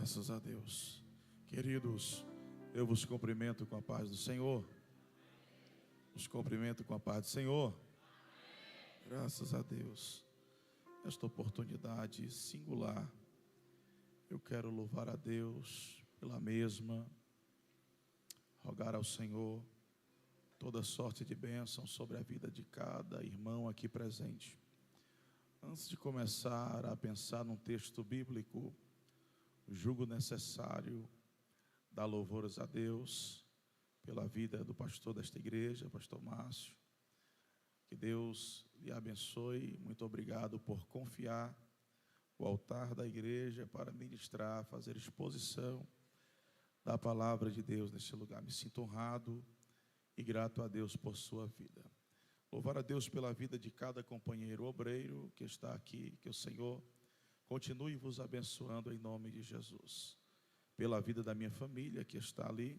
Graças a Deus. Queridos, eu vos cumprimento com a paz do Senhor. Vos cumprimento com a paz do Senhor. Graças a Deus. Esta oportunidade singular, eu quero louvar a Deus pela mesma, rogar ao Senhor toda sorte de bênção sobre a vida de cada irmão aqui presente. Antes de começar a pensar num texto bíblico, julgo necessário dar louvores a Deus pela vida do pastor desta igreja, pastor Márcio. Que Deus lhe abençoe. Muito obrigado por confiar o altar da igreja para ministrar, fazer exposição da palavra de Deus neste lugar. Me sinto honrado e grato a Deus por sua vida. Louvar a Deus pela vida de cada companheiro obreiro que está aqui, que o Senhor continue vos abençoando em nome de Jesus. Pela vida da minha família que está ali,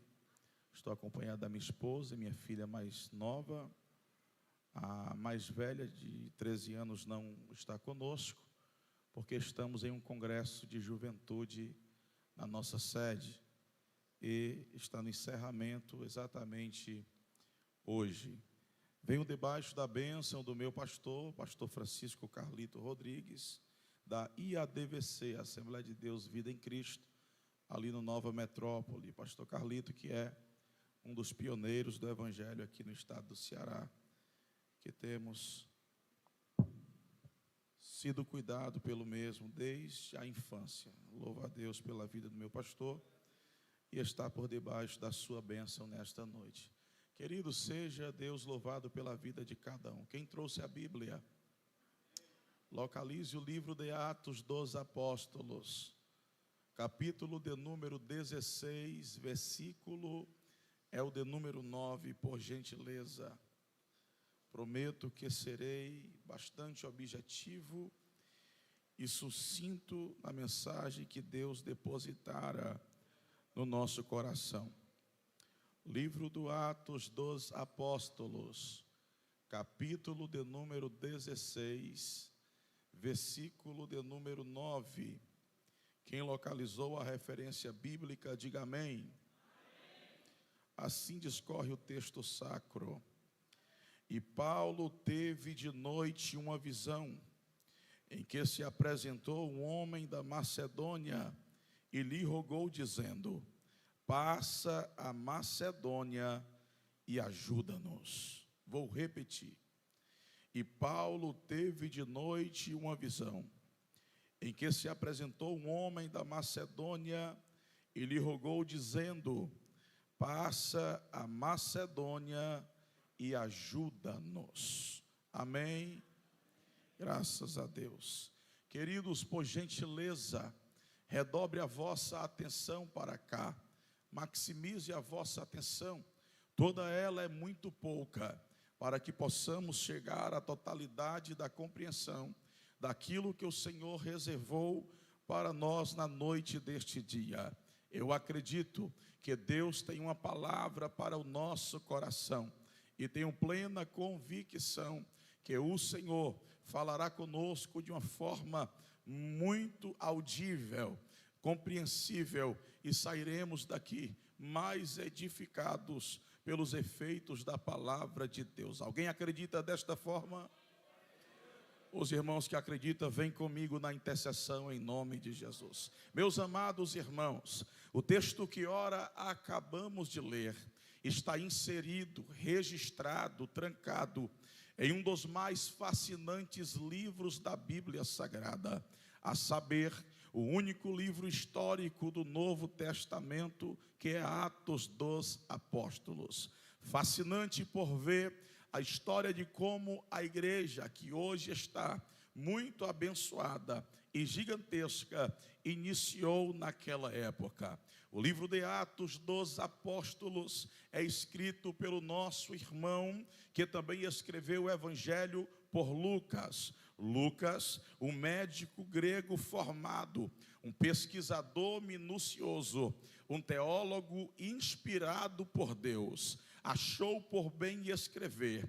estou acompanhado da minha esposa e minha filha mais nova. A mais velha, de 13 anos, não está conosco, porque estamos em um congresso de juventude na nossa sede, e está no encerramento exatamente hoje. Venho debaixo da bênção do meu pastor Francisco Carlito Rodrigues, da IADVC, Assembleia de Deus Vida em Cristo, ali no Nova Metrópole. Pastor Carlito, que é um dos pioneiros do Evangelho aqui no estado do Ceará, que temos sido cuidado pelo mesmo desde a infância. Louvo a Deus pela vida do meu pastor e está por debaixo da sua bênção nesta noite. Querido, seja Deus louvado pela vida de cada um. Quem trouxe a Bíblia, localize o livro de Atos dos Apóstolos, capítulo de número 16, versículo é o de número 9, por gentileza. Prometo que serei bastante objetivo e sucinto na mensagem que Deus depositara no nosso coração. Livro do Atos dos Apóstolos, capítulo de número 16, versículo de número 9. Quem localizou a referência bíblica, diga amém. Amém. Assim discorre o texto sacro. E Paulo teve de noite uma visão, em que se apresentou um homem da Macedônia e lhe rogou, dizendo: passa a Macedônia e ajuda-nos. Vou repetir. E Paulo teve de noite uma visão, em que se apresentou um homem da Macedônia e lhe rogou, dizendo: passa a Macedônia e ajuda-nos. Amém? Graças a Deus. Queridos, por gentileza, redobre a vossa atenção para cá. Maximize a vossa atenção. Toda ela é muito pouca, para que possamos chegar à totalidade da compreensão daquilo que o Senhor reservou para nós na noite deste dia. Eu acredito que Deus tem uma palavra para o nosso coração, e tenho plena convicção que o Senhor falará conosco de uma forma muito audível, compreensível, e sairemos daqui mais edificados pelos efeitos da palavra de Deus. Alguém acredita desta forma? Os irmãos que acreditam, vêm comigo na intercessão em nome de Jesus. Meus amados irmãos, o texto que ora acabamos de ler está inserido, registrado, trancado em um dos mais fascinantes livros da Bíblia Sagrada, a saber, o único livro histórico do Novo Testamento, que é Atos dos Apóstolos. Fascinante por ver a história de como a igreja, que hoje está muito abençoada e gigantesca, iniciou naquela época. O livro de Atos dos Apóstolos é escrito pelo nosso irmão, que também escreveu o Evangelho, por Lucas. Lucas, um médico grego formado, um pesquisador minucioso, um teólogo inspirado por Deus, achou por bem escrever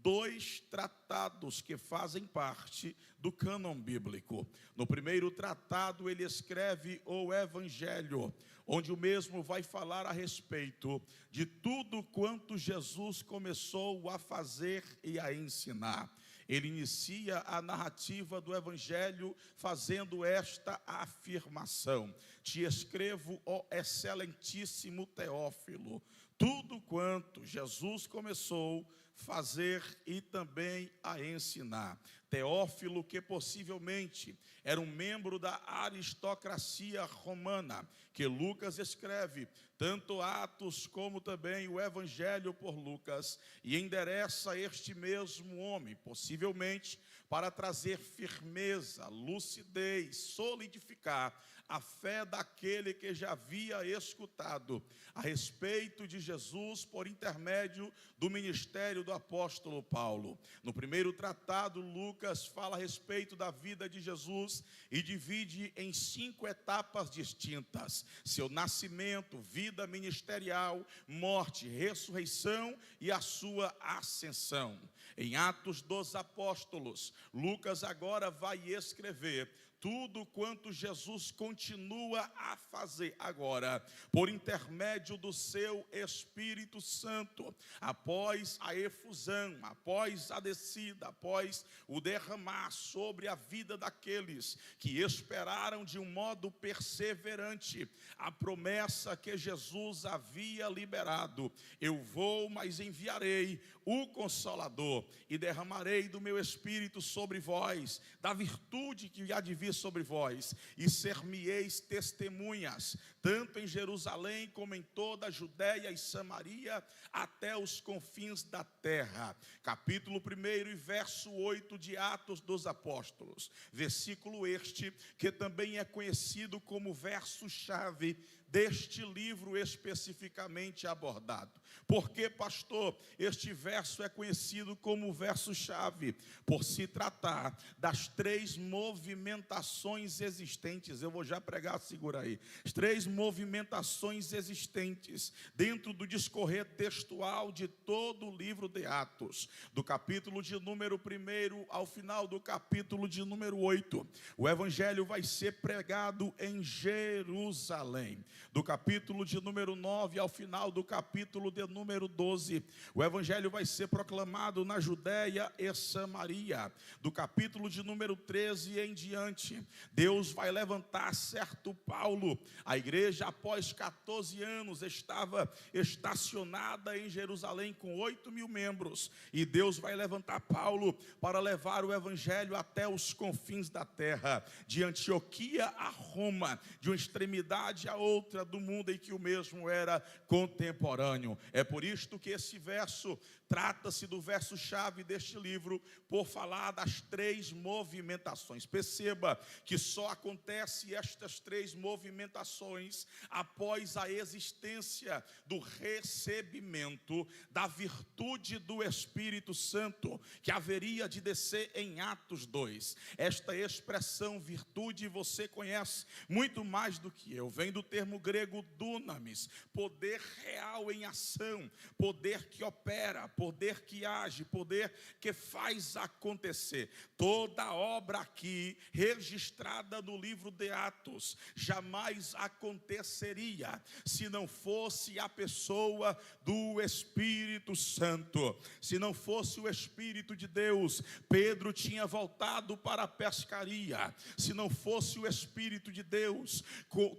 2 tratados que fazem parte do cânon bíblico. No primeiro tratado, ele escreve o Evangelho, onde o mesmo vai falar a respeito de tudo quanto Jesus começou a fazer e a ensinar. Ele inicia a narrativa do Evangelho fazendo esta afirmação: te escrevo, ó excelentíssimo Teófilo, tudo quanto Jesus começou a fazer e também a ensinar. Teófilo, que possivelmente era um membro da aristocracia romana, que Lucas escreve tanto Atos como também o Evangelho por Lucas, e endereça este mesmo homem, possivelmente para trazer firmeza, lucidez, solidificar a fé daquele que já havia escutado a respeito de Jesus por intermédio do ministério do apóstolo Paulo. No primeiro tratado, Lucas fala a respeito da vida de Jesus e divide em 5 etapas distintas: seu nascimento, vida ministerial, morte, ressurreição e a sua ascensão. Em Atos dos Apóstolos, Lucas agora vai escrever tudo quanto Jesus continua a fazer agora, por intermédio do seu Espírito Santo, após a efusão, após a descida, após o derramar sobre a vida daqueles que esperaram de um modo perseverante a promessa que Jesus havia liberado: eu vou, mas enviarei o Consolador, e derramarei do meu Espírito sobre vós, da virtude que há de vir sobre vós, e ser-me-eis testemunhas, tanto em Jerusalém como em toda a Judéia e Samaria, até os confins da terra. Capítulo 1 e verso 8 de Atos dos Apóstolos, versículo este que também é conhecido como verso-chave deste livro especificamente abordado. Por que, pastor, este verso é conhecido como verso-chave? Por se tratar das 3 movimentações existentes. Eu vou já pregar, segura aí. As 3 movimentações existentes dentro do discorrer textual de todo o livro de Atos, do capítulo de número 1 ao final do capítulo de número 8. O evangelho vai ser pregado em Jerusalém. Do capítulo de número 9 ao final do capítulo de número 12, o evangelho vai ser proclamado na Judéia e Samaria. Do capítulo de número 13 em diante, Deus vai levantar certo Paulo. A igreja, após 14 anos, estava estacionada em Jerusalém com 8.000 membros, e Deus vai levantar Paulo para levar o evangelho até os confins da terra, de Antioquia a Roma, de uma extremidade a outra do mundo em que o mesmo era contemporâneo. É por isto que esse verso trata-se do verso-chave deste livro, por falar das 3 movimentações. Perceba que só acontece estas 3 movimentações após a existência do recebimento da virtude do Espírito Santo, que haveria de descer em Atos 2. Esta expressão virtude você conhece muito mais do que eu. Vem do termo grego dunamis, poder real em ação, poder que opera, poder que age, poder que faz acontecer. Toda obra aqui registrada no livro de Atos jamais aconteceria se não fosse a pessoa do Espírito Santo. Se não fosse o Espírito de Deus, Pedro tinha voltado para a pescaria. Se não fosse o Espírito de Deus,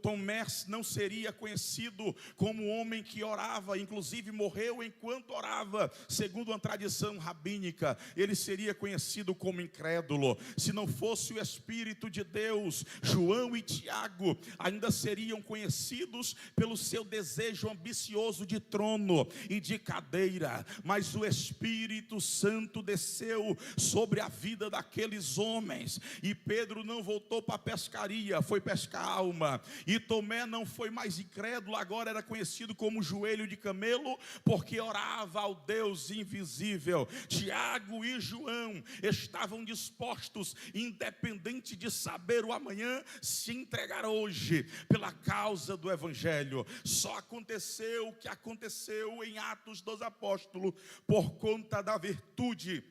Tomé não seria conhecido como um homem que orava, inclusive morreu enquanto orava, segundo uma tradição rabínica. Ele seria conhecido como incrédulo. Se não fosse o Espírito de Deus, João e Tiago ainda seriam conhecidos pelo seu desejo ambicioso de trono e de cadeira, mas o Espírito Santo desceu sobre a vida daqueles homens, e Pedro não voltou para a pescaria, foi pescar alma, e Tomé não foi mais incrédulo, agora era conhecido como joelho de camelo, porque orava ao Deus invisível. Tiago e João estavam dispostos, independente de saber o amanhã, se entregar hoje pela causa do Evangelho. Só aconteceu o que aconteceu em Atos dos Apóstolos por conta da virtude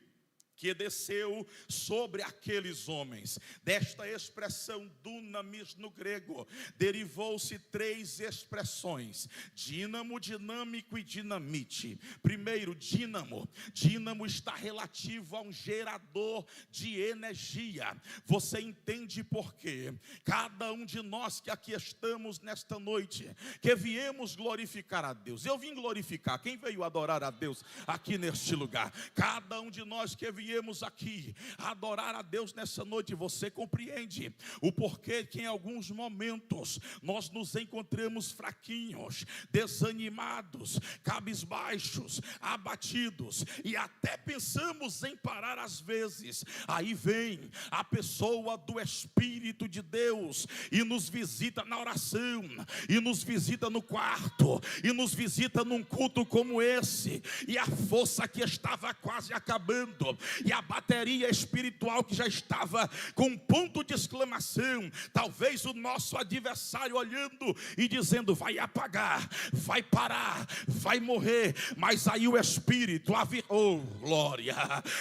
que desceu sobre aqueles homens. Desta expressão dunamis no grego, derivou-se 3 expressões: dínamo, dinâmico e dinamite. Primeiro, dínamo. Dínamo está relativo a um gerador de energia. Você entende por quê? Cada um de nós que aqui estamos nesta noite, que viemos glorificar a Deus. Eu vim glorificar. Quem veio adorar a Deus aqui neste lugar? Cada um de nós que viemos aqui adorar a Deus nessa noite, você compreende o porquê que em alguns momentos nós nos encontramos fraquinhos, desanimados, cabisbaixos, abatidos e até pensamos em parar às vezes. Aí vem a pessoa do Espírito de Deus e nos visita na oração, e nos visita no quarto, e nos visita num culto como esse, e a força que estava quase acabando, e a bateria espiritual que já estava com um ponto de exclamação, talvez o nosso adversário olhando e dizendo: vai apagar, vai parar, vai morrer. Mas aí o Espírito, oh glória,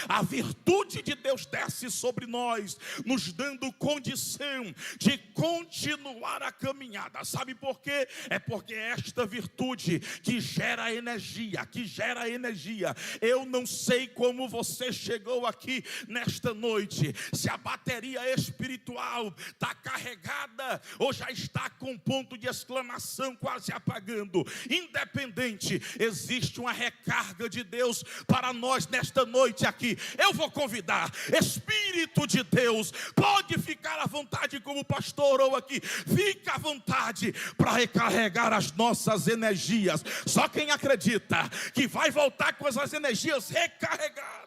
a virtude de Deus desce sobre nós, nos dando condição de continuar a caminhada. Sabe por quê? É porque esta virtude que gera energia, Eu não sei como você chegou aqui nesta noite, se a bateria espiritual está carregada ou já está com ponto de exclamação quase apagando. Independente, existe uma recarga de Deus para nós nesta noite aqui. Eu vou convidar, Espírito de Deus, pode ficar à vontade como o pastor orou aqui, fica à vontade para recarregar as nossas energias. Só quem acredita que vai voltar com as energias recarregadas.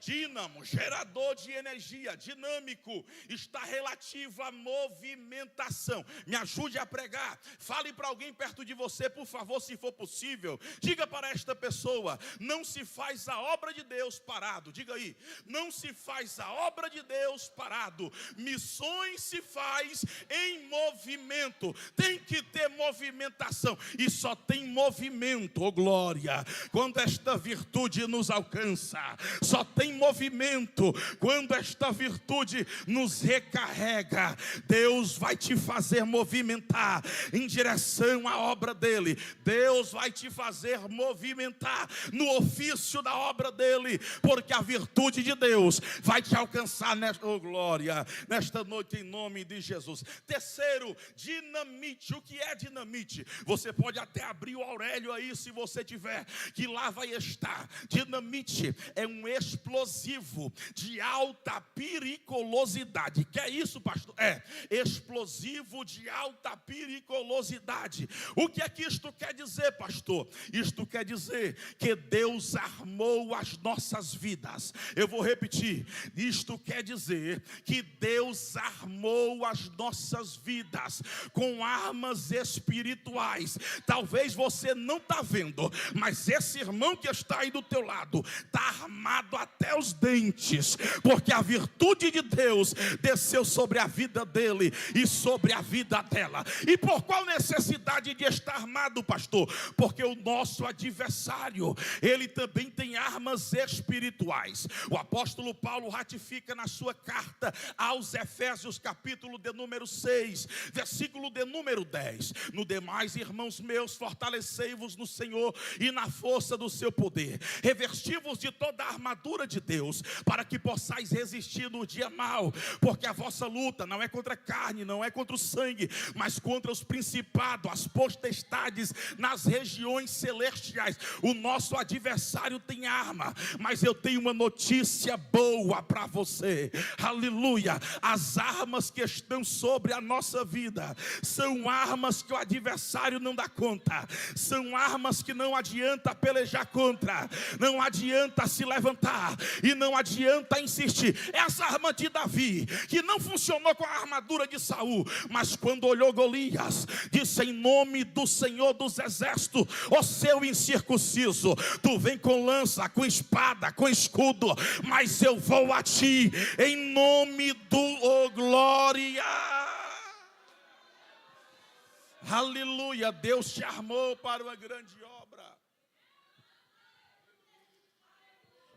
Dínamo, gerador de energia. Dinâmico está relativo à movimentação. Me ajude a pregar. Fale para alguém perto de você, por favor, se for possível. Diga para esta pessoa: não se faz a obra de Deus parado. Diga aí: não se faz a obra de Deus parado. Missões se faz em movimento. Tem que ter movimentação. E só tem movimento, oh glória, quando esta virtude nos alcança. Só tem movimento quando esta virtude nos recarrega. Deus vai te fazer movimentar em direção à obra dele. Deus vai te fazer movimentar no ofício da obra dele, porque a virtude de Deus vai te alcançar nesta, oh glória, nesta noite em nome de Jesus. Terceiro, dinamite. O que é dinamite? Você pode até abrir o Aurélio aí se você tiver, que lá vai estar. Dinamite é um explosivo de alta periculosidade. Que é isso, pastor? É explosivo de alta periculosidade. O que é que isto quer dizer, pastor? Isto quer dizer que Deus armou as nossas vidas. Eu vou repetir. Isto quer dizer que Deus armou as nossas vidas com armas espirituais. Talvez você não está vendo, mas esse irmão que está aí do teu lado está armado até os dentes, porque a virtude de Deus desceu sobre a vida dele e sobre a vida dela. E por qual necessidade de estar armado, pastor? Porque o nosso adversário, ele também tem armas espirituais. O apóstolo Paulo ratifica na sua carta aos Efésios, capítulo de número 6, versículo de número 10: no demais, irmãos meus, fortalecei-vos no Senhor e na força do seu poder, revesti-vos de toda a armadura de Deus, para que possais resistir no dia mau, porque a vossa luta não é contra a carne, não é contra o sangue, mas contra os principados, as potestades nas regiões celestiais. O nosso adversário tem arma, mas eu tenho uma notícia boa para você, aleluia. As armas que estão sobre a nossa vida são armas que o adversário não dá conta, são armas que não adianta pelejar contra, não adianta se levantar, e não adianta insistir. Essa arma de Davi, que não funcionou com a armadura de Saul, mas quando olhou Golias, disse: em nome do Senhor dos Exércitos, ó seu incircunciso, tu vem com lança, com espada, com escudo, mas eu vou a ti, em nome do glória. Aleluia, Deus te armou para uma grande obra.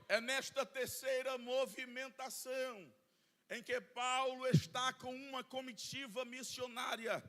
É nesta terceira movimentação em que Paulo está com uma comitiva missionária,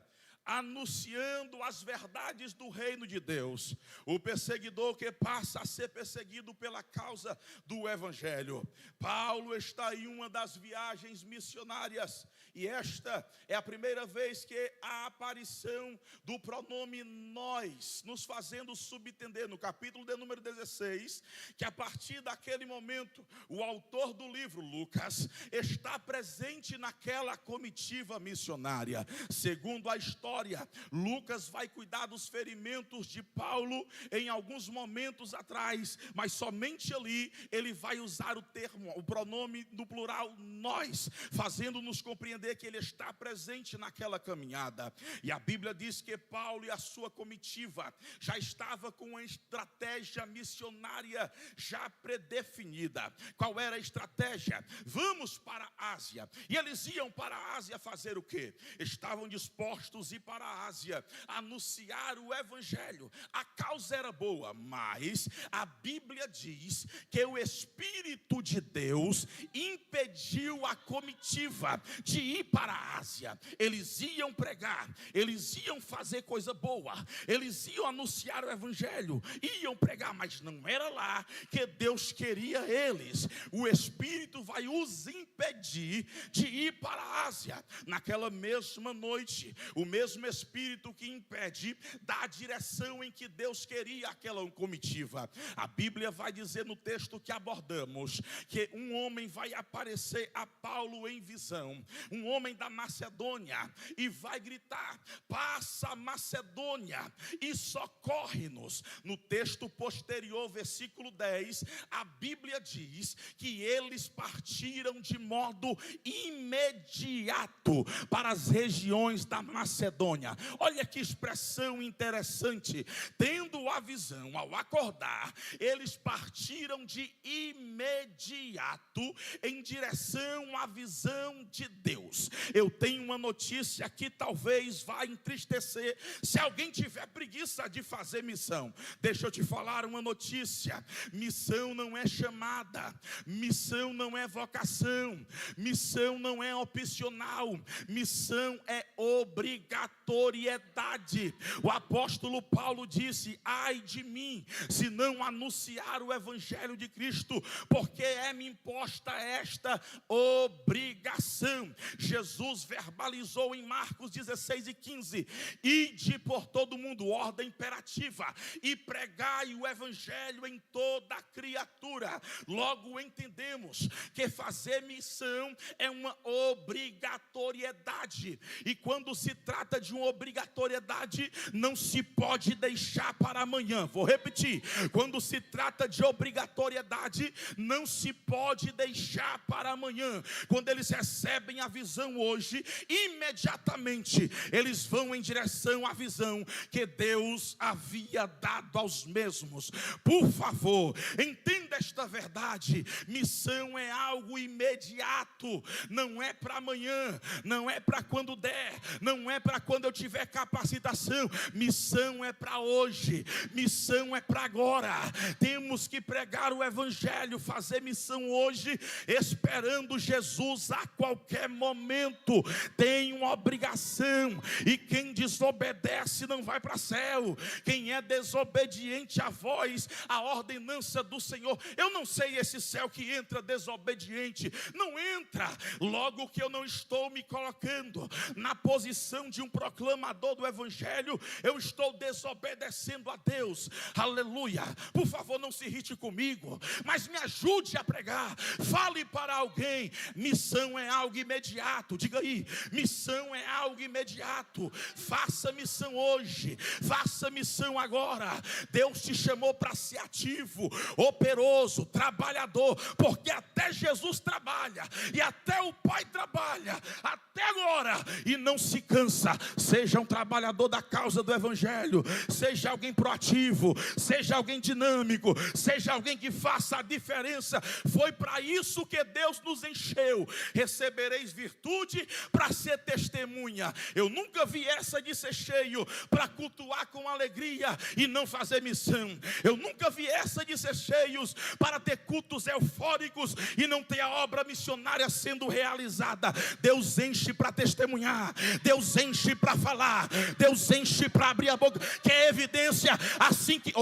anunciando as verdades do reino de Deus. O perseguidor que passa a ser perseguido pela causa do evangelho. Paulo está em uma das viagens missionárias, e esta é a primeira vez que a aparição do pronome nós, nos fazendo subentender no capítulo de número 16, que a partir daquele momento, o autor do livro, Lucas, está presente naquela comitiva missionária. Segundo a história, Lucas vai cuidar dos ferimentos de Paulo em alguns momentos atrás, mas somente ali ele vai usar o pronome no plural nós, fazendo-nos compreender que ele está presente naquela caminhada. E a Bíblia diz que Paulo e a sua comitiva já estava com uma estratégia missionária já predefinida. Qual era a estratégia? Vamos para a Ásia. E eles iam para a Ásia fazer o quê? Estavam dispostos a ir para a Ásia, anunciar o evangelho. A causa era boa, mas a Bíblia diz que o Espírito de Deus impediu a comitiva de ir para a Ásia. Eles iam pregar, eles iam fazer coisa boa, eles iam anunciar o evangelho, iam pregar, mas não era lá que Deus queria eles. O Espírito vai os impedir de ir para a Ásia. Naquela mesma noite, o mesmo Espírito que impede dá a direção em que Deus queria aquela comitiva. A Bíblia vai dizer no texto que abordamos que um homem vai aparecer a Paulo em visão, um homem da Macedônia, e vai gritar: passa a Macedônia e socorre-nos. No texto posterior, versículo 10, a Bíblia diz que eles partiram de modo imediato para as regiões da Macedônia. Olha que expressão interessante. Tendo a visão, ao acordar, eles partiram de imediato em direção à visão de Deus. Eu tenho uma notícia que talvez vá entristecer se alguém tiver preguiça de fazer missão. Deixa eu te falar uma notícia: missão não é chamada, missão não é vocação, missão não é opcional, missão é obrigatoriedade. O apóstolo Paulo disse: ai de mim, se não anunciar o evangelho de Cristo, porque é-me imposta esta obrigação. Jesus verbalizou em Marcos 16:15: ide por todo mundo, ordem imperativa, e pregai o evangelho em toda criatura. Logo entendemos que fazer missão é uma obrigatoriedade, e quando se trata de uma obrigatoriedade, não se pode deixar para amanhã. Vou repetir: quando se trata de obrigatoriedade, não se pode deixar para amanhã. Quando eles recebem a visão hoje, imediatamente eles vão em direção à visão que Deus havia dado aos mesmos. Por favor, entenda esta verdade: missão é algo imediato, não é para amanhã, não é para quando der, não é para quando eu tiver capacitação. Missão é para hoje, missão é para agora. Temos que pregar o evangelho, fazer missão hoje, esperando Jesus a qualquer momento. Tem uma obrigação, e quem desobedece não vai para o céu. Quem é desobediente à voz, à ordenança do Senhor, eu não sei esse céu que entra desobediente, não entra. Logo que eu não estou me colocando na posição de um proclamador do evangelho, eu estou desobedecendo a Deus. Aleluia. Por favor, não se irrite comigo, mas me ajude a pregar. Fale para alguém. Missão é algo imediato. Diga aí, missão é algo imediato. Faça missão hoje, faça missão agora. Deus te chamou para ser ativo, operoso, trabalhador, porque até Jesus trabalha, e até o Pai trabalha, até agora, e não se cansa. Seja um trabalhador da causa do evangelho, seja alguém proativo, seja alguém dinâmico, seja alguém que faça a diferença. Foi para isso que Deus nos encheu. Recebereis virtude para ser testemunha. Eu nunca vi essa de ser cheio para cultuar com alegria e não fazer missão. Eu nunca vi essa de ser cheios para ter cultos eufóricos e não ter a obra missionária sendo realizada. Deus enche para testemunhar, Deus enche para falar, Deus enche para abrir a boca. Que é evidência, assim que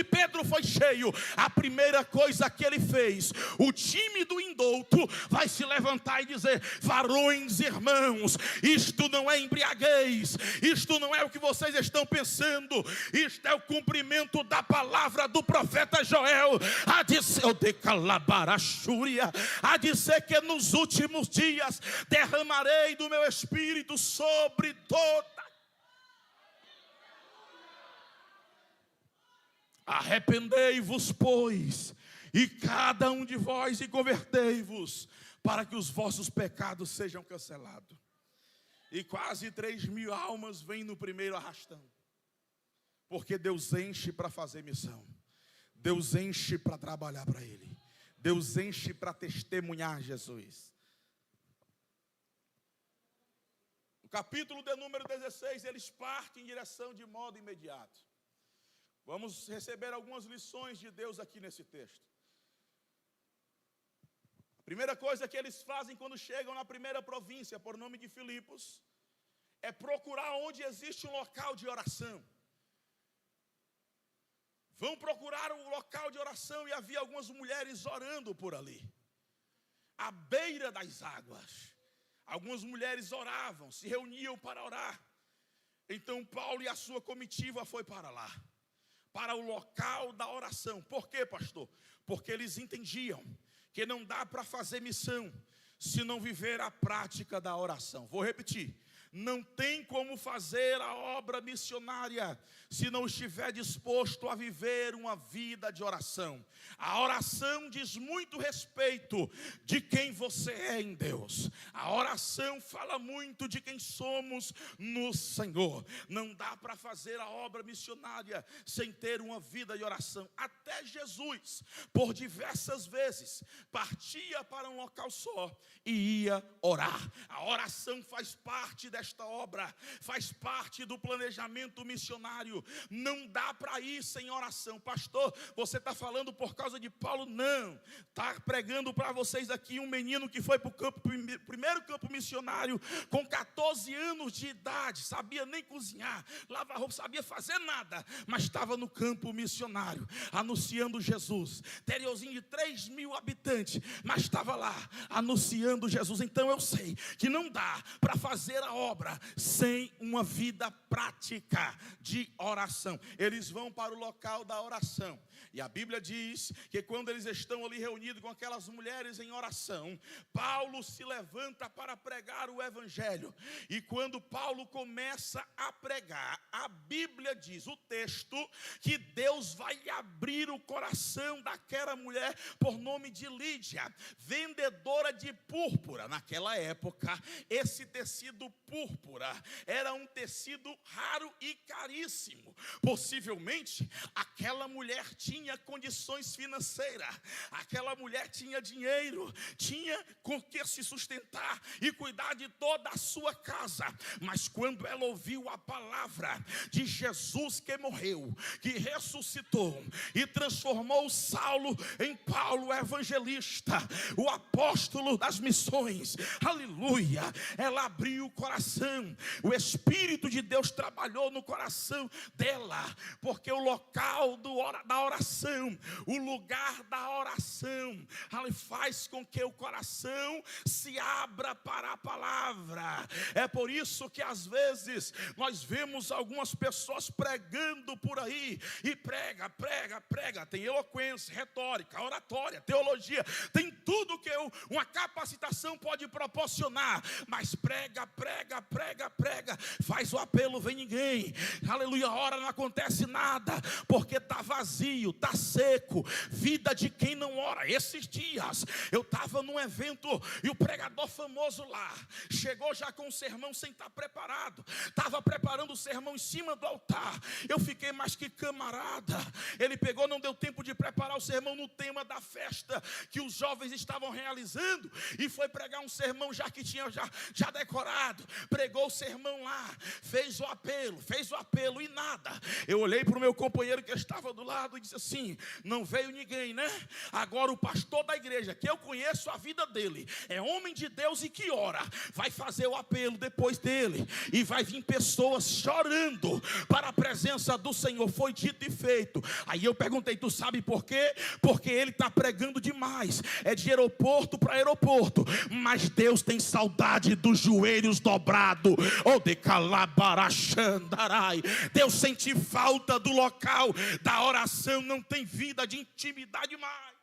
Pedro foi cheio, a primeira coisa que ele fez, o time do indouto vai se levantar e dizer: varões, irmãos, isto não é embriaguez, isto não é o que vocês estão pensando, isto é o cumprimento da palavra do profeta Joel, a dizer que nos últimos dias derramarei do meu espírito sobre toda. Arrependei-vos, pois, e cada um de vós, e convertei-vos, para que os vossos pecados sejam cancelados. E quase 3.000 almas vêm no primeiro arrastão, porque Deus enche para fazer missão, Deus enche para trabalhar para Ele, Deus enche para testemunhar Jesus. No capítulo de número 16, eles partem em direção de modo imediato. Vamos receber algumas lições de Deus aqui nesse texto. A primeira coisa que eles fazem quando chegam na primeira província, por nome de Filipos, é procurar onde existe um local de oração. Vão procurar um local de oração e havia algumas mulheres orando por ali, à beira das águas. Algumas mulheres oravam, se reuniam para orar. Então Paulo e a sua comitiva foi para lá, para o local da oração. Por quê, pastor? Porque eles entendiam que não dá para fazer missão se não viver a prática da oração. Vou repetir. Não tem como fazer a obra missionária se não estiver disposto a viver uma vida de oração. A oração diz muito respeito de quem você é em Deus. A oração fala muito de quem somos no Senhor. Não dá para fazer a obra missionária sem ter uma vida de oração. Até Jesus, por diversas vezes, partia para um local só e ia orar. A oração faz parte desta obra, faz parte do planejamento missionário. Não dá para ir sem oração. Pastor, você está falando por causa de Paulo? Não, está pregando para vocês aqui um menino que foi para o primeiro campo missionário com 14 anos de idade, sabia nem cozinhar, lavar roupa, sabia fazer nada, mas estava no campo missionário, anunciando Jesus. Interiorzinho de 3.000 habitantes, mas estava lá, anunciando Jesus. Então eu sei que não dá para fazer a obra sem uma vida prática de oração. Eles vão para o local da oração. E a Bíblia diz que quando eles estão ali reunidos com aquelas mulheres em oração, Paulo se levanta para pregar o evangelho. E quando Paulo começa a pregar, a Bíblia diz, o texto, que Deus vai abrir o coração daquela mulher por nome de Lídia, vendedora de púrpura. Naquela época, esse tecido púrpura era um tecido raro e caríssimo. Possivelmente, aquela mulher tinha condições financeiras, aquela mulher tinha dinheiro, tinha com que se sustentar e cuidar de toda a sua casa. Mas quando ela ouviu a palavra de Jesus que morreu, que ressuscitou e transformou Saulo em Paulo evangelista, o apóstolo das missões, aleluia, ela abriu o coração oração. O Espírito de Deus trabalhou no coração dela, porque o local da oração, o lugar da oração, ela faz com que o coração se abra para a palavra. É por isso que às vezes nós vemos algumas pessoas pregando por aí, e prega, tem eloquência, retórica, oratória, teologia, tem tudo que uma capacitação pode proporcionar, mas prega, faz o apelo, vem ninguém, aleluia, ora, não acontece nada, porque está vazio, está seco, vida de quem não ora. Esses dias eu estava num evento e o pregador famoso lá chegou já com o sermão sem estar preparado, estava preparando o sermão em cima do altar. Eu fiquei mais que camarada. Ele pegou, não deu tempo de preparar o sermão no tema da festa que os jovens estavam realizando, e foi pregar um sermão já que tinha já decorado. Pregou o sermão lá, fez o apelo e nada. Eu olhei para o meu companheiro que estava do lado e disse assim: não veio ninguém, né? Agora o pastor da igreja, que eu conheço a vida dele, é homem de Deus e que ora, vai fazer o apelo depois dele, e vai vir pessoas chorando para a presença do Senhor. Foi dito e feito. Aí eu perguntei: tu sabe por quê? Porque ele está pregando demais, é de aeroporto para aeroporto, mas Deus tem saudade dos joelhos dobrados, ou de calabarachandarai. Deus sente falta do local da oração, não tem vida de intimidade mais.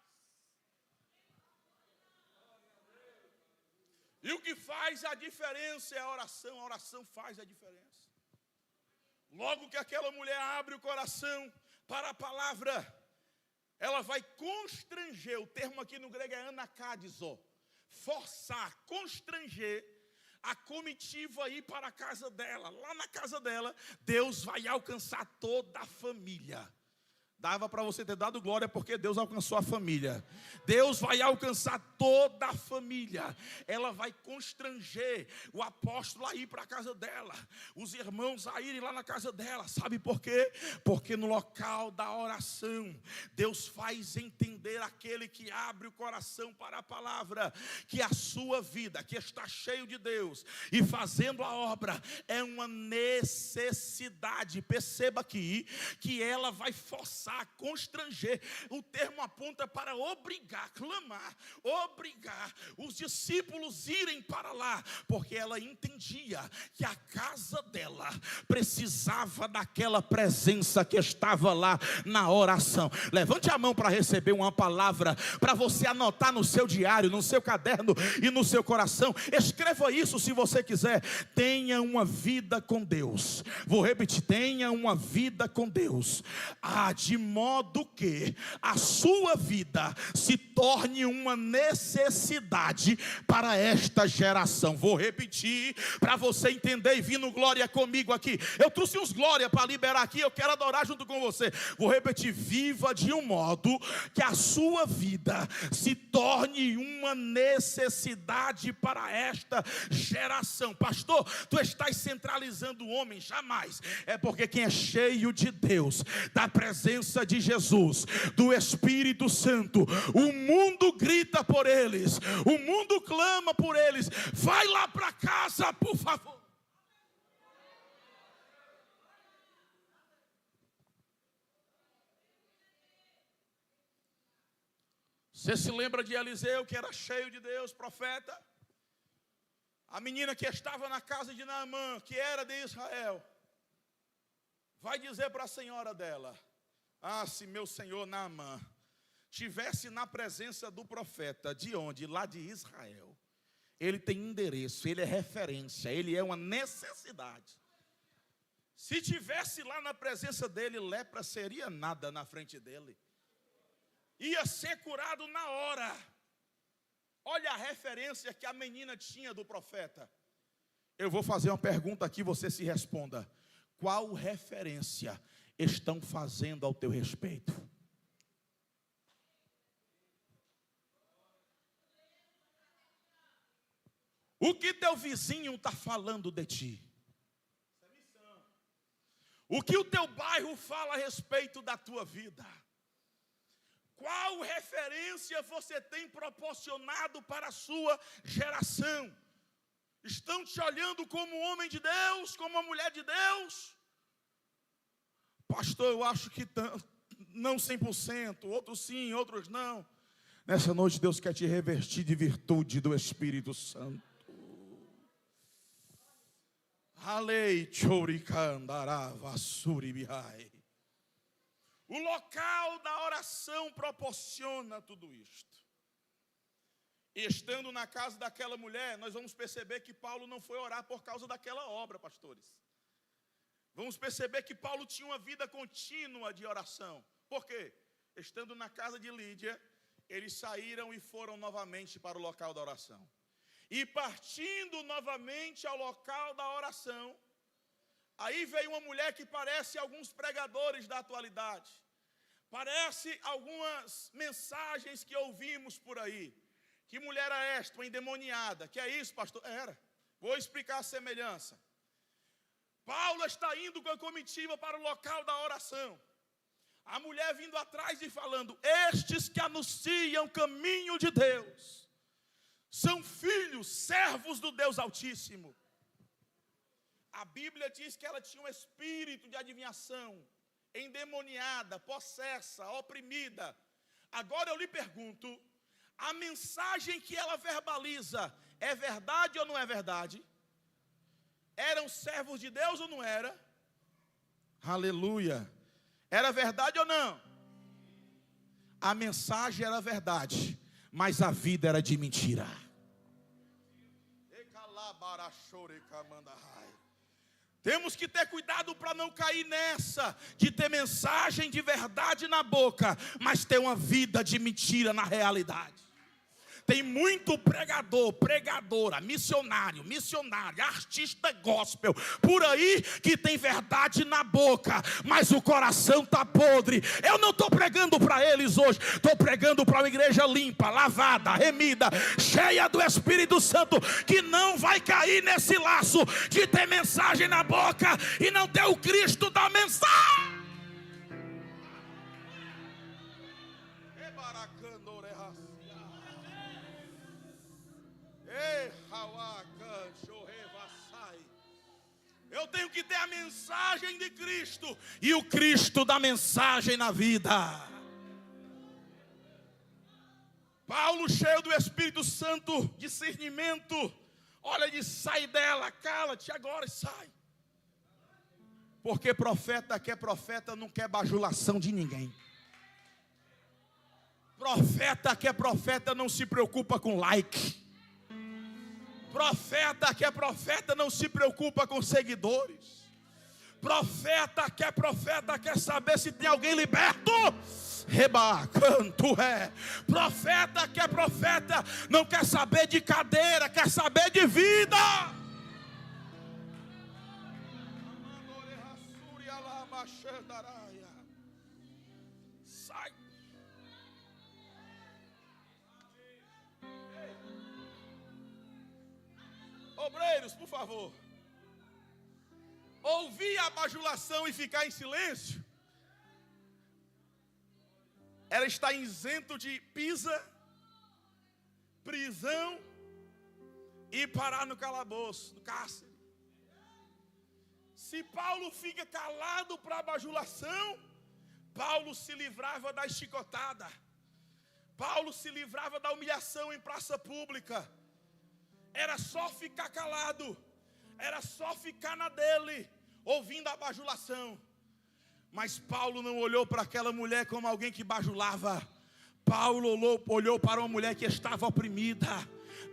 E o que faz a diferença é a oração faz a diferença. Logo que aquela mulher abre o coração para a palavra, ela vai constranger, o termo aqui no grego é anakadizo, forçar, constranger a comitiva a ir para a casa dela. Lá na casa dela, Deus vai alcançar toda a família. Dava para você ter dado glória, porque Deus alcançou a família. Deus vai alcançar toda a família. Ela vai constranger o apóstolo a ir para a casa dela, os irmãos a irem lá na casa dela. Sabe por quê? Porque no local da oração, Deus faz entender aquele que abre o coração para a palavra, que a sua vida, que está cheio de Deus e fazendo a obra, é uma necessidade. Perceba aqui que ela vai forçar, constranger. O termo aponta para obrigar, clamar, obrigar os discípulos irem para lá, porque ela entendia que a casa dela precisava daquela presença que estava lá na oração. Levante a mão para receber uma palavra, para você anotar no seu diário, no seu caderno e no seu coração. Escreva isso se você quiser. Tenha uma vida com Deus. Vou repetir: tenha uma vida com Deus. De modo que a sua vida se torne uma necessidade para esta geração. Vou repetir para você entender e vir no glória comigo aqui. Eu trouxe uns glória para liberar aqui, eu quero adorar junto com você. Vou repetir: viva de um modo que a sua vida se torne uma necessidade para esta geração. Pastor, tu estás centralizando o homem? Jamais. É porque quem é cheio de Deus, da presença de Jesus, do Espírito Santo, o mundo grita por eles, o mundo clama por eles. Vai lá para casa, por favor. Você se lembra de Eliseu, que era cheio de Deus, profeta? A menina que estava na casa de Naamã, que era de Israel, vai dizer para a senhora dela: se meu senhor Naamã tivesse na presença do profeta, de onde? Lá de Israel. Ele tem endereço, ele é referência, ele é uma necessidade. Se tivesse lá na presença dele, lepra seria nada na frente dele. Ia ser curado na hora. Olha a referência que a menina tinha do profeta. Eu vou fazer uma pergunta aqui, você se responda. Qual referência estão fazendo ao teu respeito? O que teu vizinho está falando de ti? O que o teu bairro fala a respeito da tua vida? Qual referência você tem proporcionado para a sua geração? Estão te olhando como homem de Deus, como uma mulher de Deus? Pastor, eu acho que não 100%, outros sim, outros não. Nessa noite Deus quer te revestir de virtude do Espírito Santo. O local da oração proporciona tudo isto. E estando na casa daquela mulher, nós vamos perceber que Paulo não foi orar por causa daquela obra, pastores. Vamos perceber que Paulo tinha uma vida contínua de oração. Por quê? Estando na casa de Lídia, eles saíram e foram novamente para o local da oração. E partindo novamente ao local da oração, aí veio uma mulher que parece alguns pregadores da atualidade. Parece algumas mensagens que ouvimos por aí. Que mulher é esta, uma endemoniada? Que é isso, pastor? Era. Vou explicar a semelhança. Paulo está indo com a comitiva para o local da oração. A mulher vindo atrás e falando: estes que anunciam o caminho de Deus são filhos, servos do Deus Altíssimo. A Bíblia diz que ela tinha um espírito de adivinhação, endemoniada, possessa, oprimida. Agora eu lhe pergunto, a mensagem que ela verbaliza é verdade ou não é verdade? Eram servos de Deus ou não era? Aleluia. Era verdade ou não? A mensagem era verdade, mas a vida era de mentira. Temos que ter cuidado para não cair nessa, de ter mensagem de verdade na boca, mas ter uma vida de mentira na realidade. Tem muito pregador, pregadora, missionário, artista gospel, por aí que tem verdade na boca, mas o coração está podre. Eu não estou pregando para eles hoje, estou pregando para uma igreja limpa, lavada, remida, cheia do Espírito Santo, que não vai cair nesse laço de ter mensagem na boca e não ter o Cristo da mensagem. Eu tenho que ter a mensagem de Cristo e o Cristo da mensagem na vida. Paulo, cheio do Espírito Santo, discernimento, olha, diz: sai dela, cala-te agora e sai. Porque profeta que é profeta não quer bajulação de ninguém. Profeta que é profeta não se preocupa com like. Profeta que é profeta não se preocupa com seguidores. Profeta que é profeta quer saber se tem alguém liberto. Reba, canto é. Profeta que é profeta não quer saber de cadeira, quer saber de vida. Sai. Obreiros, por favor. Ouvir a bajulação e ficar em silêncio era estar isento de pisa, prisão e parar no calabouço, no cárcere. Se Paulo fica calado para a bajulação, Paulo se livrava da chicotada. Paulo se livrava da humilhação em praça pública. Era só ficar calado, era só ficar na dele, ouvindo a bajulação. Mas Paulo não olhou para aquela mulher como alguém que bajulava. Paulo olhou para uma mulher que estava oprimida,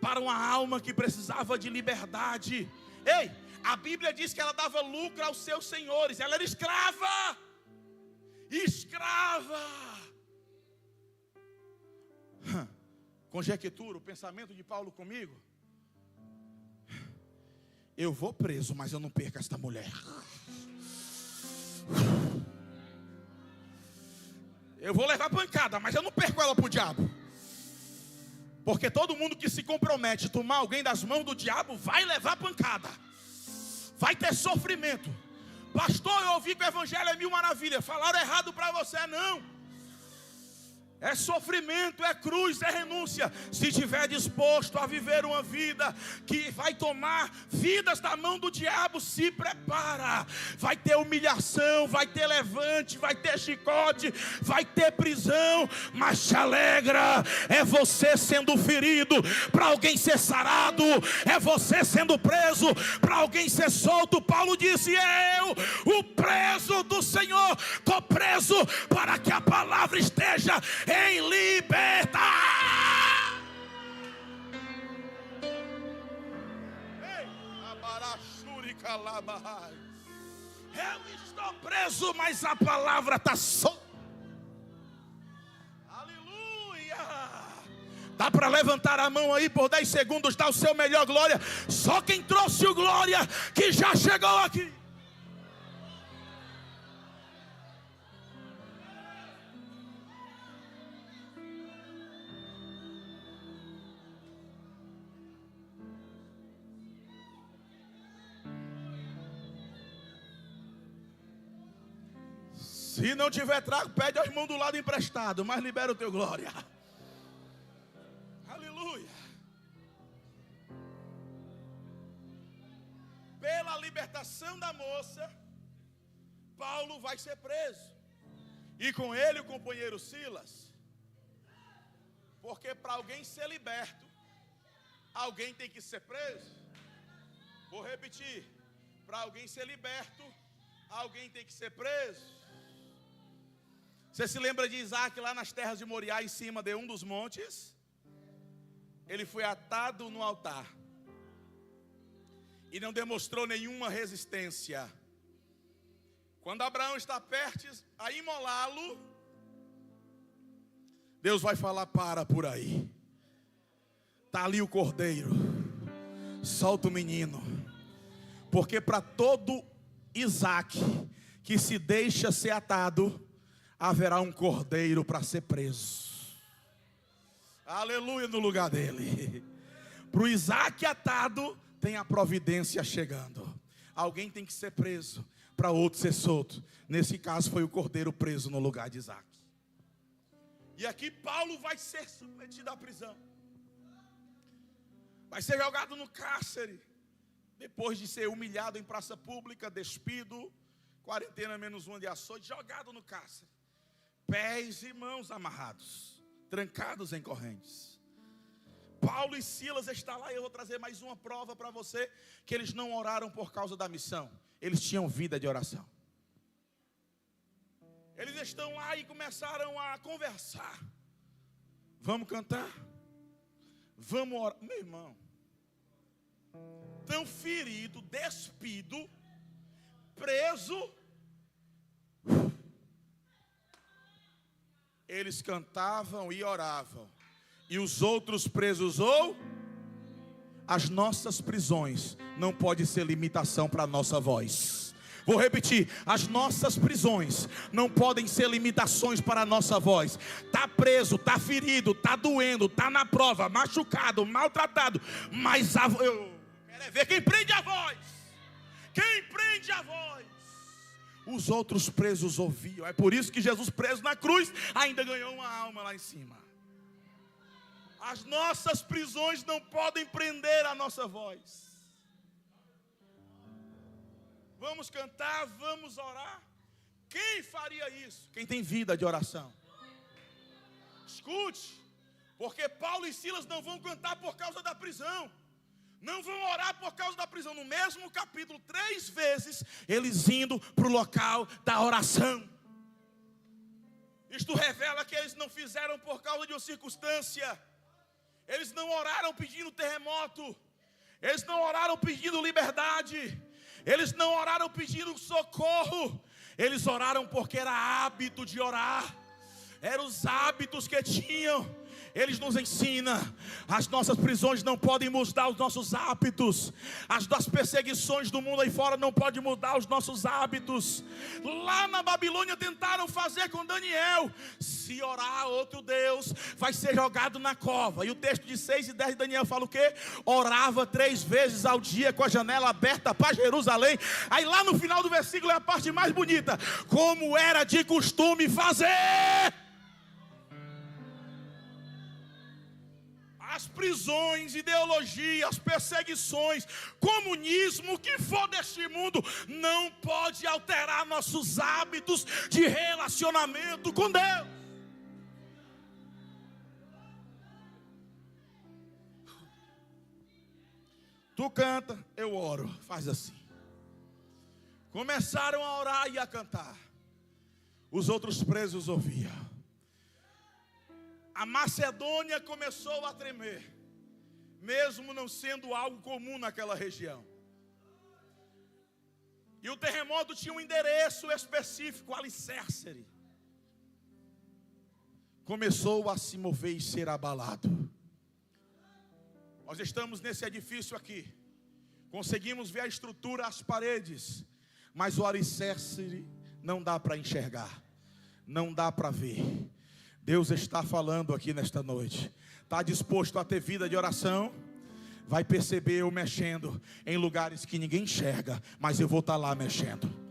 para uma alma que precisava de liberdade. Ei, a Bíblia diz que ela dava lucro aos seus senhores, ela era escrava. Escrava. Conjectura o pensamento de Paulo comigo. Eu vou preso, mas eu não perco esta mulher. Eu vou levar pancada, mas eu não perco ela para o diabo. Porque todo mundo que se compromete a tomar alguém das mãos do diabo vai levar pancada. Vai ter sofrimento. Pastor, eu ouvi que o evangelho é mil maravilhas. Falaram errado para você, não. É sofrimento, é cruz, é renúncia. Se estiver disposto a viver uma vida que vai tomar vidas da mão do diabo, se prepara. Vai ter humilhação, vai ter levante, vai ter chicote, vai ter prisão. Mas te alegra, é você sendo ferido para alguém ser sarado, é você sendo preso para alguém ser solto. Paulo disse: eu, o preso do Senhor, estou preso para que a palavra esteja em liberdade. Eu estou preso, mas a palavra está solta. Aleluia. Dá para levantar a mão aí por 10 segundos, dá o seu melhor glória. Só quem trouxe o glória que já chegou aqui. Se não tiver trago, pede ao irmão do lado emprestado, mas libera o teu glória. Aleluia. Pela libertação da moça, Paulo vai ser preso. E com ele o companheiro Silas. Porque para alguém ser liberto, alguém tem que ser preso. Vou repetir. Para alguém ser liberto, alguém tem que ser preso. Você se lembra de Isaac lá nas terras de Moriá, em cima de um dos montes? Ele foi atado no altar e não demonstrou nenhuma resistência. Quando Abraão está perto a imolá-lo, Deus vai falar: para por aí, está ali o cordeiro, solta o menino. Porque para todo Isaac que se deixa ser atado, haverá um cordeiro para ser preso. Aleluia, no lugar dele. Para o Isaac atado, tem a providência chegando. Alguém tem que ser preso para outro ser solto. Nesse caso foi o cordeiro preso no lugar de Isaac. E aqui Paulo vai ser submetido à prisão. Vai ser jogado no cárcere. Depois de ser humilhado em praça pública, despido, quarentena menos uma de açoite, jogado no cárcere. Pés e mãos amarrados, trancados em correntes. Paulo e Silas estão lá. Eu vou trazer mais uma prova para você que eles não oraram por causa da missão. Eles tinham vida de oração. Eles estão lá e começaram a conversar. Vamos cantar? Vamos orar. Meu irmão, tão ferido, despido, preso. Eles cantavam e oravam. E os outros presos as nossas prisões não pode ser limitação para a nossa voz. Vou repetir, as nossas prisões não podem ser limitações para a nossa voz. Está preso, está ferido, está doendo, está na prova, machucado, maltratado. Mas eu quero ver quem prende a voz. Quem prende a voz? Os outros presos ouviam. É por isso que Jesus, preso na cruz, ainda ganhou uma alma lá em cima. As nossas prisões não podem prender a nossa voz. Vamos cantar, vamos orar. Quem faria isso? Quem tem vida de oração. Escute, porque Paulo e Silas não vão cantar por causa da prisão. Não vão orar por causa da prisão. No mesmo capítulo, 3 vezes, eles indo para o local da oração. Isto revela que eles não fizeram por causa de uma circunstância. Eles não oraram pedindo terremoto. Eles não oraram pedindo liberdade. Eles não oraram pedindo socorro. Eles oraram porque era hábito de orar. Eram os hábitos que tinham. Eles nos ensinam, as nossas prisões não podem mudar os nossos hábitos. Das perseguições do mundo aí fora não podem mudar os nossos hábitos. Lá na Babilônia tentaram fazer com Daniel. Se orar outro Deus, vai ser jogado na cova. E o texto de 6 e 10 de Daniel fala o quê? Orava 3 vezes ao dia com a janela aberta para Jerusalém. Aí lá no final do versículo é a parte mais bonita. Como era de costume fazer. as prisões, ideologias, perseguições, comunismo, o que for deste mundo, não pode alterar nossos hábitos de relacionamento com Deus. Tu canta, eu oro, faz assim. Começaram a orar e a cantar. Os outros presos ouviam. A Macedônia começou a tremer, mesmo não sendo algo comum naquela região. E o terremoto tinha um endereço específico, alicerce. Começou a se mover e ser abalado. Nós estamos nesse edifício aqui. Conseguimos ver a estrutura, as paredes, mas o alicerce não dá para enxergar, não dá para ver. Deus está falando aqui nesta noite. Está disposto a ter vida de oração? Vai perceber eu mexendo em lugares que ninguém enxerga, mas eu vou estar lá mexendo.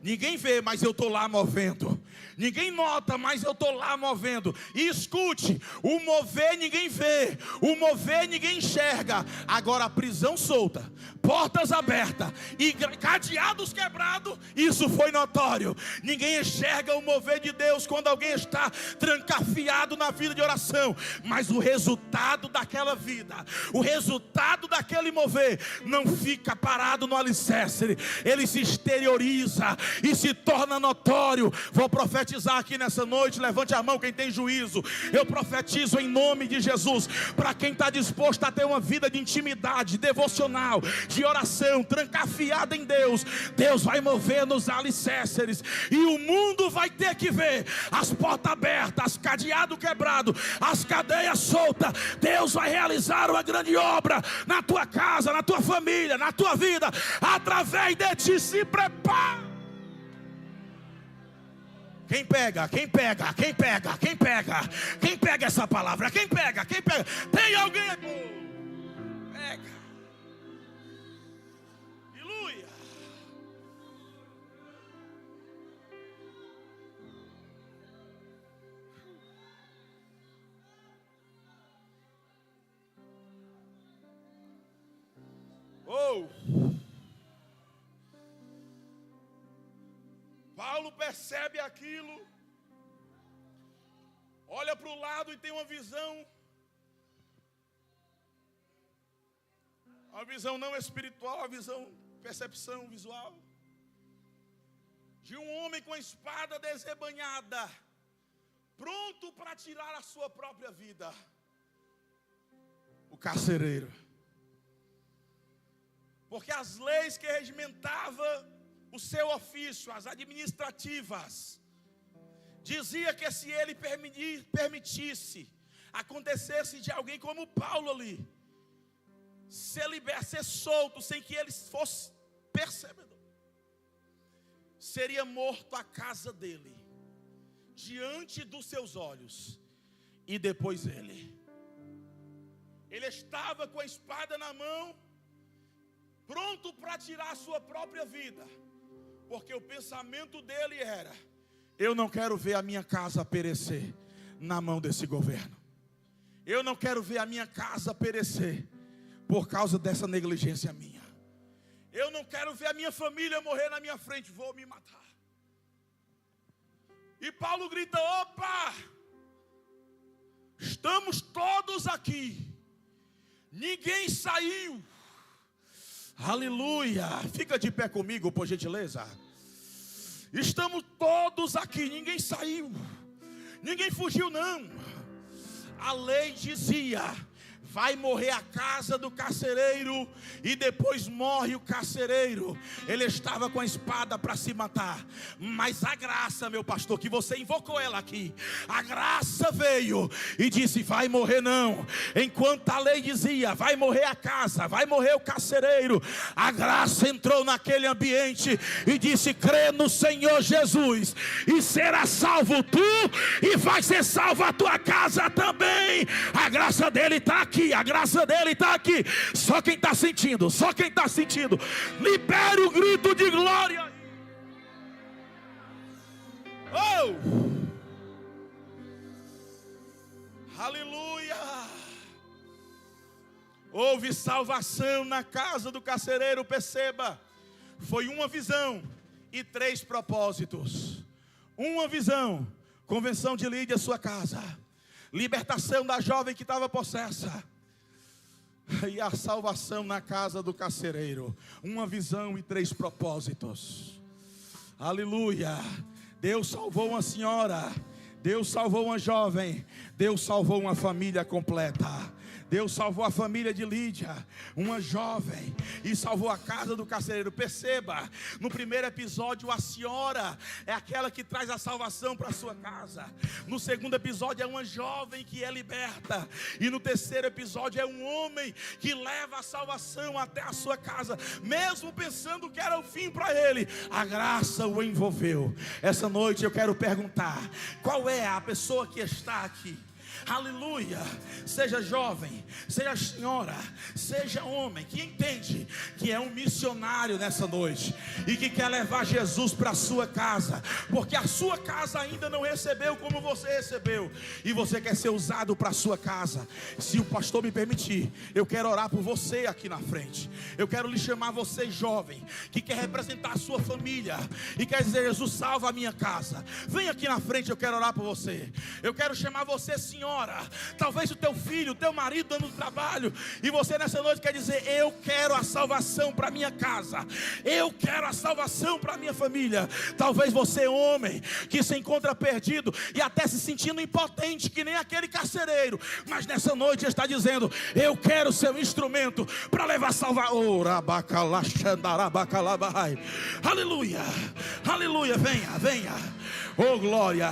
Ninguém vê, mas eu estou lá movendo. Ninguém nota, mas eu estou lá movendo. E escute, o mover ninguém vê, o mover ninguém enxerga. Agora a prisão solta, portas abertas e cadeados quebrados, isso foi notório. Ninguém enxerga o mover de Deus quando alguém está trancafiado na vida de oração. Mas o resultado daquela vida, o resultado daquele mover, não fica parado no alicerce. Ele se exterioriza e se torna notório. Vou profetizar aqui nessa noite. Levante a mão quem tem juízo. Eu profetizo em nome de Jesus, para quem está disposto a ter uma vida de intimidade, devocional, de oração, trancafiada em Deus. Deus vai mover nos alicerces, e o mundo vai ter que ver as portas abertas, as cadeados quebrados, as cadeias soltas. Deus vai realizar uma grande obra na tua casa, na tua família, na tua vida, através de ti. Se prepara. Quem pega, quem pega, quem pega, quem pega, quem pega essa palavra, quem pega, tem alguém aqui? Pega. Aleluia. Oh. Paulo percebe aquilo, olha para o lado e tem uma visão não espiritual, uma visão, percepção visual, de um homem com a espada desembainhada, pronto para tirar a sua própria vida. O carcereiro. Porque as leis que regimentavam o seu ofício, as administrativas, dizia que se ele permitisse, acontecesse de alguém como Paulo ali, ser solto sem que ele fosse percebedor, seria morto a casa dele, diante dos seus olhos, e depois ele estava com a espada na mão, pronto para tirar a sua própria vida. Porque o pensamento dele era: eu não quero ver a minha casa perecer na mão desse governo. Eu não quero ver a minha casa perecer por causa dessa negligência minha. Eu não quero ver a minha família morrer na minha frente, vou me matar. E Paulo grita: opa! Estamos todos aqui. Ninguém saiu. Aleluia, fica de pé comigo, por gentileza. Estamos todos aqui, ninguém saiu, ninguém fugiu não. A lei dizia: vai morrer a casa do carcereiro, e depois morre o carcereiro. Ele estava com a espada para se matar, mas a graça, meu pastor, que você invocou ela aqui, a graça veio e disse: vai morrer não. Enquanto a lei dizia: vai morrer a casa, vai morrer o carcereiro, a graça entrou naquele ambiente e disse: crê no Senhor Jesus e será salvo tu, e vai ser salva a tua casa também. A graça dele está aqui. A graça dele está aqui. Só quem está sentindo, só quem está sentindo, libere o grito de glória. Oh! Aleluia! Houve salvação na casa do carcereiro. Perceba, foi uma visão e 3 propósitos. Uma visão, convenção de Lídia, sua casa, libertação da jovem que estava possessa, e a salvação na casa do carcereiro. Uma visão e 3 propósitos. Aleluia. Deus salvou uma senhora, Deus salvou uma jovem, Deus salvou uma família completa. Deus salvou a família de Lídia, uma jovem, e salvou a casa do carcereiro. Perceba, no primeiro episódio a senhora é aquela que traz a salvação para a sua casa. No segundo episódio é uma jovem que é liberta. E no terceiro episódio é um homem que leva a salvação até a sua casa, mesmo pensando que era o fim para ele. A graça o envolveu. Essa noite eu quero perguntar: qual é a pessoa que está aqui? Aleluia, seja jovem, seja senhora, seja homem, que entende que é um missionário nessa noite e que quer levar Jesus para a sua casa, porque a sua casa ainda não recebeu como você recebeu, e você quer ser usado para a sua casa. Se o pastor me permitir, eu quero orar por você aqui na frente. Eu quero lhe chamar, você jovem, que quer representar a sua família e quer dizer: Jesus, salva a minha casa. Vem aqui na frente, eu quero orar por você. Eu quero chamar você, senhora. Talvez o teu filho, o teu marido dando trabalho, e você nessa noite quer dizer: eu quero a salvação para minha casa, eu quero a salvação para minha família. Talvez você, homem, que se encontra perdido e até se sentindo impotente, que nem aquele carcereiro, mas nessa noite está dizendo: eu quero ser um instrumento para levar salvação. Aleluia, aleluia, venha, venha. Oh glória.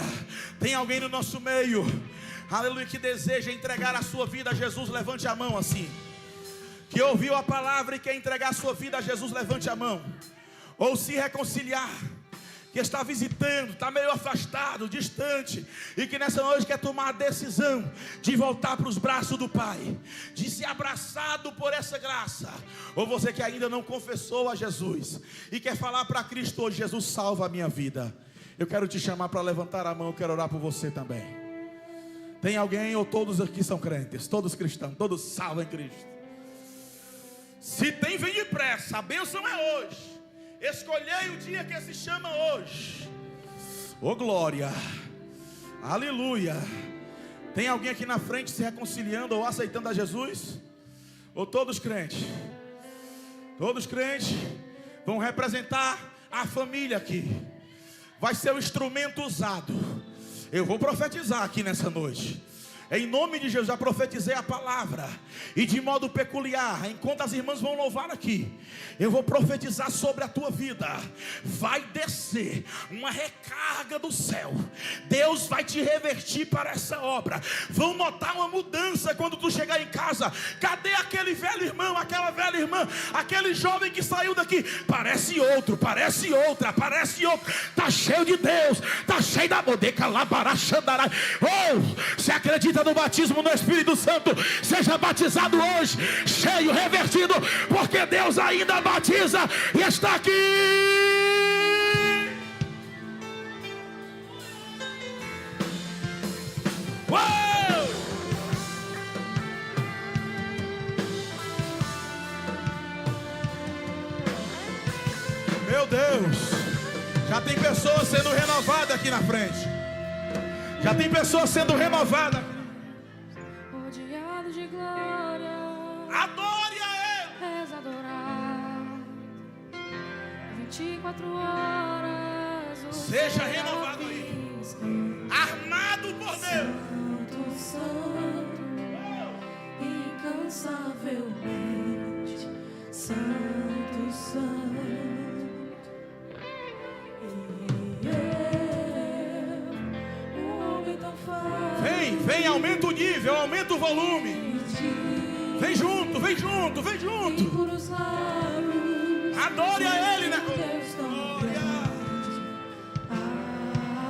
Tem alguém no nosso meio, aleluia, que deseja entregar a sua vida a Jesus? Levante a mão assim. Que ouviu a palavra e quer entregar a sua vida a Jesus, levante a mão. Ou se reconciliar, que está visitando, está meio afastado, distante, e que nessa noite quer tomar a decisão de voltar para os braços do Pai, de ser abraçado por essa graça. Ou você que ainda não confessou a Jesus e quer falar para Cristo hoje: Jesus, salva a minha vida. Eu quero te chamar para levantar a mão, eu quero orar por você também. Tem alguém, ou todos aqui são crentes, todos cristãos, todos salvos em Cristo? Se tem, vem depressa, a bênção é hoje. Escolhei o dia que se chama hoje. Oh glória, aleluia. Tem alguém aqui na frente se reconciliando ou aceitando a Jesus? Ou todos crentes? Todos crentes vão representar a família aqui. Vai ser o instrumento usado. Eu vou profetizar aqui nessa noite. Em nome de Jesus, já profetizei a palavra. E de modo peculiar, enquanto as irmãs vão louvar aqui, eu vou profetizar sobre a tua vida. Vai descer uma recarga do céu. Deus vai te revertir para essa obra. Vão notar uma mudança quando tu chegar em casa. Cadê aquele velho irmão, aquela velha irmã, aquele jovem que saiu daqui? Parece outro, parece outra, parece outro. Está cheio de Deus, está cheio da bodeca labarachandará. Oh, se acredita no batismo no Espírito Santo, seja batizado hoje, cheio, revertido, porque Deus ainda batiza e está aqui. Uou! Meu Deus, já tem pessoas sendo renovadas aqui na frente. Já tem pessoas sendo renovadas. De glória, adore a Ele. és adorado 24 horas. Seja renovado aí, armado por Deus. Santo, santo, incansavelmente. Santo, santo. Vem, aumenta o nível, aumenta o volume. Vem junto, vem junto, vem junto. Adore a Ele, né? Glória.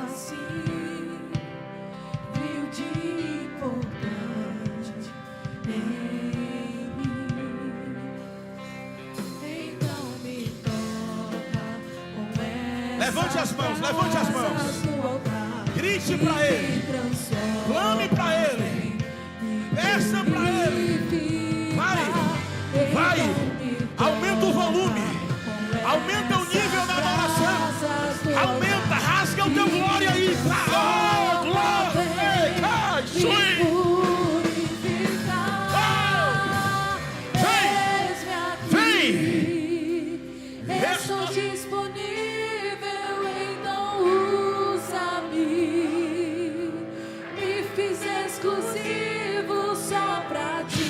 Assim, viu de importante em mim. Então me toca com essa. Levante as mãos, levante as mãos. Grite para Ele, clame para Ele, peça para Ele. Vai.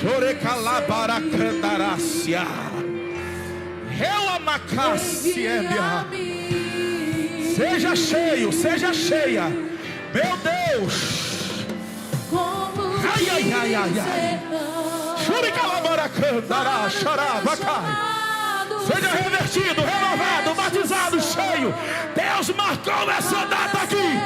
Chorecalabaracandarácia. Relamacaciébia. Seja cheio, seja cheia. Meu Deus. Ai, ai, ai, ai, ai. Churicalabaracandará, xarabacai. Seja revertido, renovado, batizado, cheio. Deus marcou essa data aqui.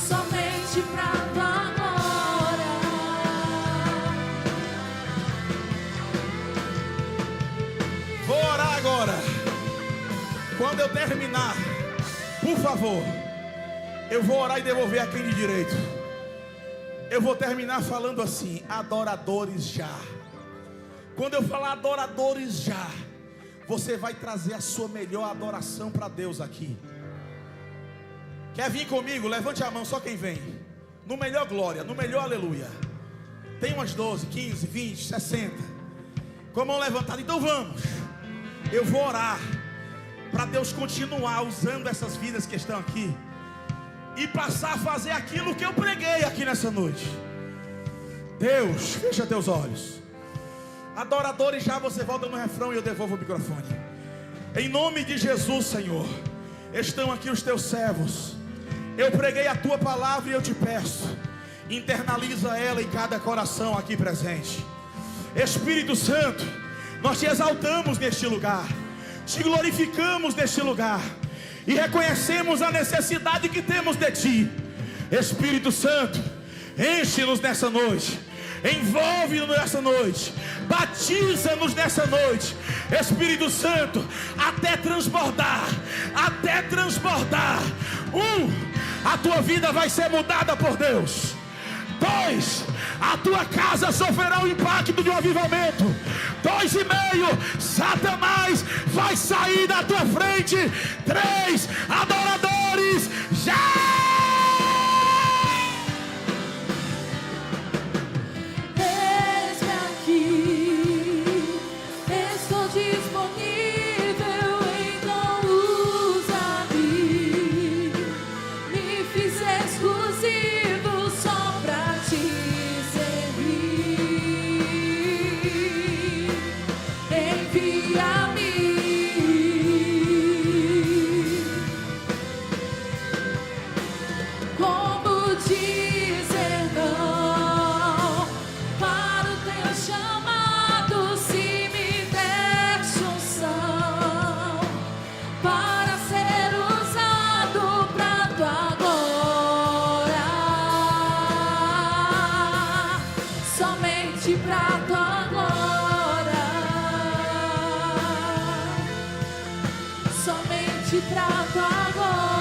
Somente pra tua glória. Vou orar agora. Quando eu terminar, por favor, eu vou orar e devolver a quem de direito. Eu vou terminar falando assim: adoradores já. Quando eu falar adoradores já, você vai trazer a sua melhor adoração para Deus aqui. Quer vir comigo? Levante a mão, só quem vem. No melhor glória, no melhor aleluia. Tem umas 12, 15, 20, 60 com a mão levantada. Então vamos. Eu vou orar para Deus continuar usando essas vidas que estão aqui e passar a fazer aquilo que eu preguei aqui nessa noite. Deus, fecha teus olhos. Adoradores já, você volta no refrão e eu devolvo o microfone. Em nome de Jesus, Senhor, estão aqui os teus servos. Eu preguei a tua palavra e eu te peço, internaliza ela em cada coração aqui presente. Espírito Santo, nós te exaltamos neste lugar, te glorificamos neste lugar e reconhecemos a necessidade que temos de ti. Espírito Santo, enche-nos nessa noite, envolve-nos nessa noite, batiza-nos nessa noite. Espírito Santo, até transbordar. A tua vida vai ser mudada por Deus. 2, a tua casa sofrerá o impacto de um avivamento. 2,5, Satanás vai sair da tua frente. 3, adoradores já. Somente pra tua glória.